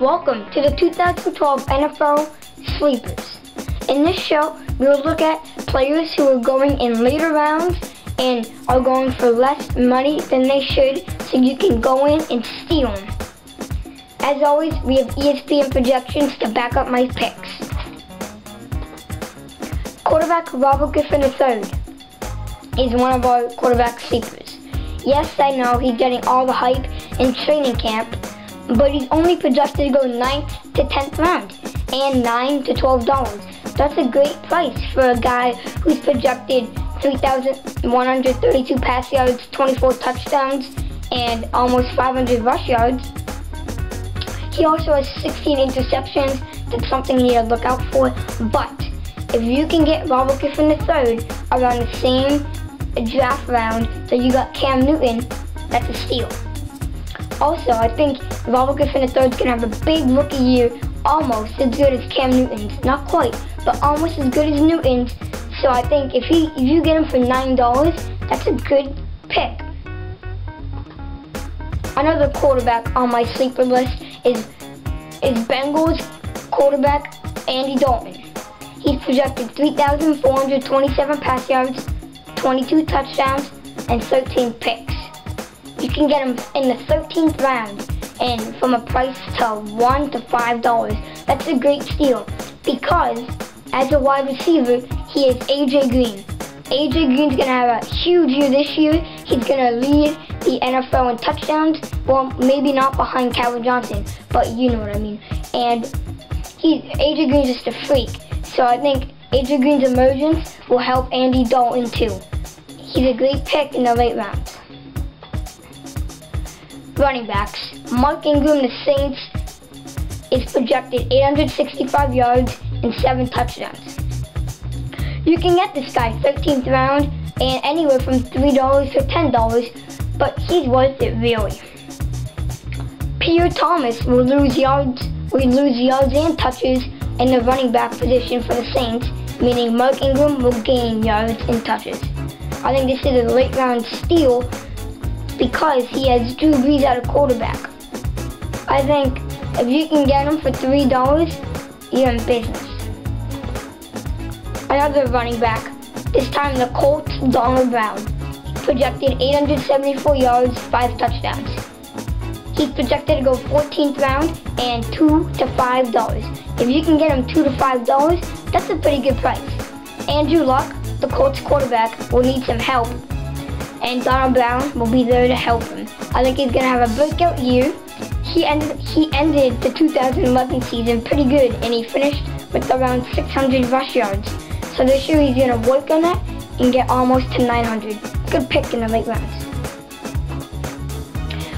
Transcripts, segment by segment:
Welcome to the 2012 NFL Sleepers. In this show, we will look at players who are going in later rounds and are going for less money than they should, so you can go in and steal them. As always, we have ESPN Projections to back up my picks. Quarterback Robert Griffin III is one of our quarterback sleepers. Yes, I know he's getting all the hype in training camp, but he's only projected to go 9th to 10th round and $9 to $12. That's a great price for a guy who's projected 3,132 pass yards, 24 touchdowns, and almost 500 rush yards. He also has 16 interceptions. That's something you need to look out for. But if you can get Robert Griffin III around the same draft round that you got Cam Newton, that's a steal. Also, I think Robert Griffin III is going to have a big rookie year, almost as good as Cam Newton's. Not quite, but almost as good as Newton's. So I think if you get him for $9, that's a good pick. Another quarterback on my sleeper list is Bengals quarterback Andy Dalton. He's projected 3,427 pass yards, 22 touchdowns, and 13 picks. You can get him in the 13th round and from a price to $1 to $5. That's a great steal because as a wide receiver, he is AJ Green. AJ Green's going to have a huge year this year. He's going to lead the NFL in touchdowns. Well, maybe not behind Calvin Johnson, but you know what I mean. And AJ Green's just a freak. So I think AJ Green's emergence will help Andy Dalton too. He's a great pick in the late rounds. Running backs. Mark Ingram, the Saints, is projected 865 yards and 7 touchdowns. You can get this guy 13th round and anywhere from $3 to $10, but he's worth it really. Pierre Thomas will lose yards and touches in the running back position for the Saints, meaning Mark Ingram will gain yards and touches. I think this is a late round steal because he has Drew Brees at a quarterback. I think if you can get him for $3, you're in business. Another running back, this time the Colts, Donald Brown, projected 874 yards, 5 touchdowns. He's projected to go 14th round and $2 to $5. If you can get him $2 to $5, that's a pretty good price. Andrew Luck, the Colts quarterback, will need some help, and Donald Brown will be there to help him. I think he's going to have a breakout year. He ended the 2011 season pretty good, and he finished with around 600 rush yards. So this year he's going to work on that and get almost to 900. Good pick in the late rounds.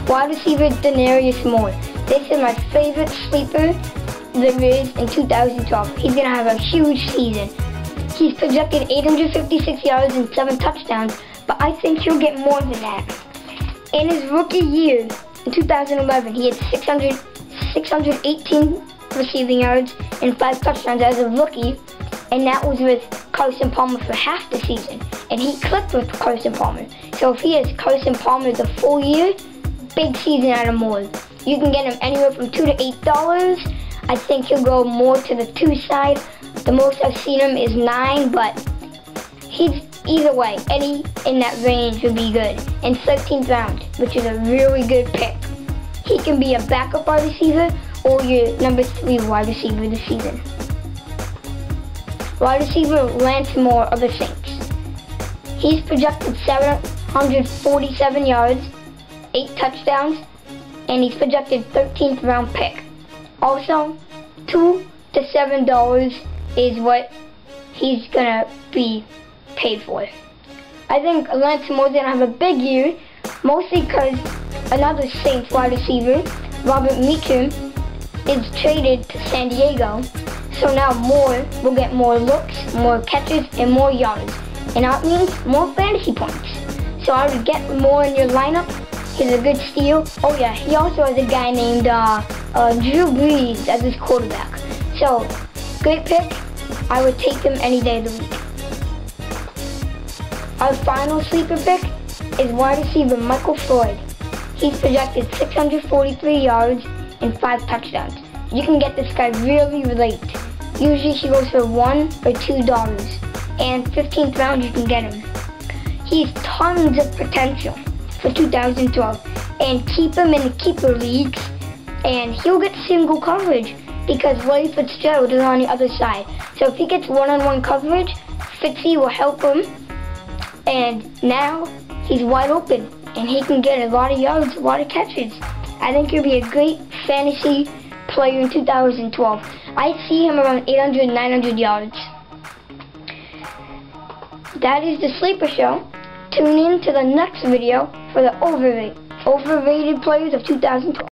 Wide receiver Denarius Moore. This is my favorite sleeper there is in 2012. He's going to have a huge season. He's projected 856 yards and 7 touchdowns, but I think he'll get more than that. In his rookie year, in 2011, he had 618 receiving yards and 5 touchdowns as a rookie, and that was with Carson Palmer for half the season. And he clicked with Carson Palmer. So if he has Carson Palmer the full year, big season out of Moore. You can get him anywhere from $2 to $8. I think he'll go more to the 2 side. The most I've seen him is 9, but he's either way, any in that range would be good. In 13th round, which is a really good pick. He can be a backup wide receiver or your number 3 wide receiver this season. Wide receiver Lance Moore of the Saints. He's projected 747 yards, 8 touchdowns, and he's projected 13th round pick. Also, $2 to $7 is what he's gonna be paid for. I think Lance Moore's gonna have a big year, mostly because another Saints wide receiver, Robert Meacham, is traded to San Diego. So now Moore will get more looks, more catches, and more yards. And that means more fantasy points. So I would get Moore in your lineup. He's a good steal. Oh yeah, he also has a guy named Drew Brees as his quarterback. So, great pick. I would take him any day of the week. Our final sleeper pick is wide receiver Michael Floyd. He's projected 643 yards and 5 touchdowns. You can get this guy really late. Usually he goes for $1 or $2, and 15th round you can get him. He has tons of potential for 2012, and keep him in the keeper leagues, and he'll get single coverage because Larry Fitzgerald is on the other side. So if he gets one-on-one coverage, Fitzy will help him, and now he's wide open, and he can get a lot of yards, a lot of catches. I think he'll be a great fantasy player in 2012. I see him around 800, 900 yards. That is the Sleeper Show. Tune in to the next video for the overrated players of 2012.